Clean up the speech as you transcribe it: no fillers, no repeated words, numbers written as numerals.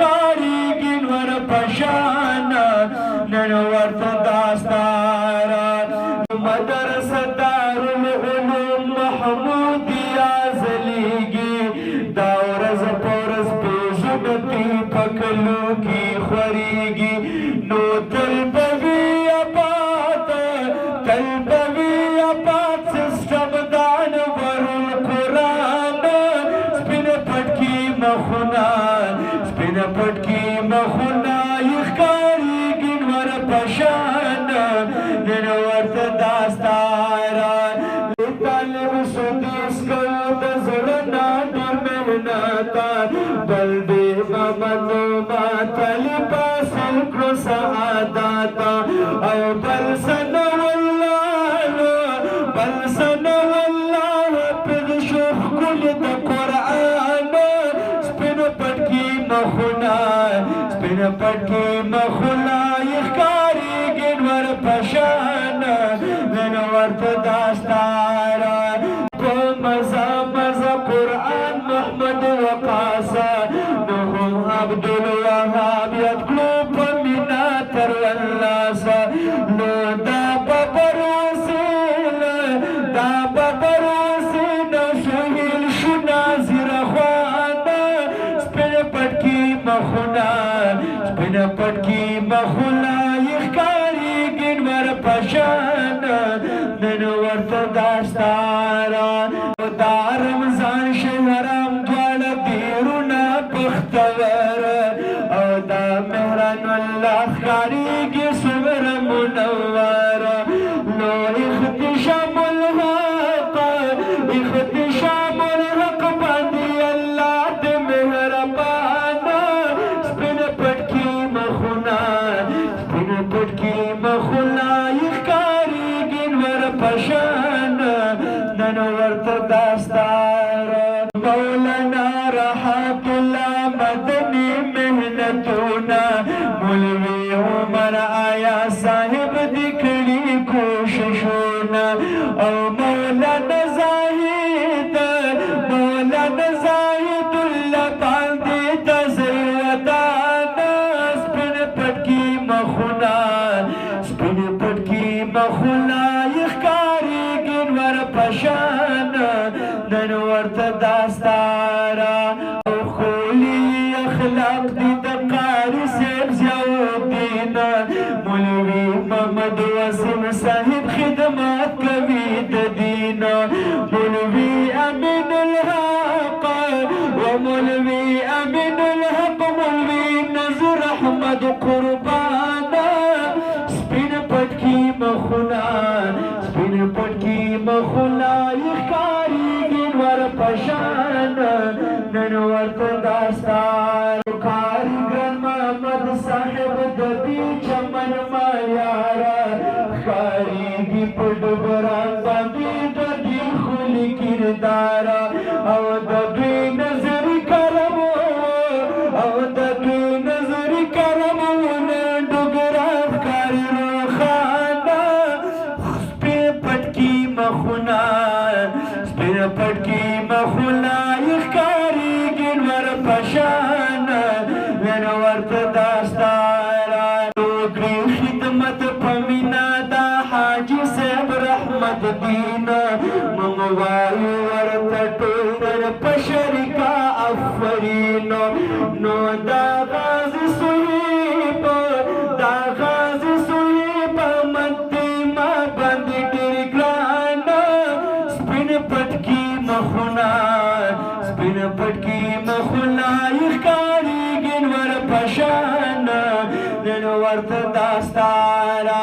ښکارېږي نور په شان نن ورته داستاره مدرسه دارالعلوم محمودیه ځلېږي دا ورځ په ورځ پېژنتي په کلو کې خورېږي نو تل به وي آباد تل به وي آباد سیسټم د انوارالقرآن سپینه پټکي مخونه سپینه پټکي مخونه یې ښکارېږي نور په شان نن ورته داستاره طالب سدیس کوي د زړه نه ډېر محنته بل دې ممنو ما طالب حاصل کړو سعادت او بل سنه والله بل سنه والله حافظ شو ښکلې د قرآن سپینه پټکي مخونه سپینه پټکي مخونه یې ښکارېږي نور په شان نن ورته داستاره په مزه مزه قرآن محمد وقاسه نو هم عبدالوهاب یاد کړو په مینا تر ولاسه نو دا به بروسیله دا به بروسیله شهیل شو ناظره خوانه سپینه پټکي مخونه سپینه پټکي مخونه یې ښکارېږي نور په شان نن ورته داستاره دا رمضان شهرام دواړه دیرونه بختور او دا مهران الله ښکارېږي څومره منور نو اختشام الحق اختشام الحق باندې الله دې مهربانه سپینه پټکي مخونه سپینه پټکي مخونه یې ښکارېږي نور په شان نن ورته داستاره مولانا رحمت الله مدني محنتونه مولوي عمر آیا صاحب دې کړي کوششونه او مولانا زاهد الله باندې تزیدانه سپینه پټکي مخونه سپینه پټکي مخونه یې ښکارېږي نور په شان نن ورته داستاره او ښکلي اخلاق دي د قاري صاحب ضیاءالدین مولوي محمد وسیم صاحب خدمات کوي د دین مولوي امین الحق و مولوي امین الحق مولوي نظر احمد قربان سپینه پټکي مخونه سپینه پټکي مخونه یې ښکارېږي نور په شان نن ورته داستاره کارګر محمد صاحب د دې چمن معیاره ښکارېږي په ډبران باندې د دې ښکلي کرداره او د دوی نظري کرم او د دوی نظري کرم ونه ډوګره ښکاري روښانه سپینه پټکي مخونه سپینه پټکي مخونه یې ښکارېږي نور په شان نن ورته داستاره وکړي خدمت په مینا دا حاجي صاحب رحمت دین موږ وایو ورته ټول په شریکه افرین نو دا غازي صهیب دا غازي صهیب منتې ما باندې ډېر ګرانه سپینه پټکي مخونه سپینه پټکي مخونه یې ښکارېږي نور په شان نن ورته داستاره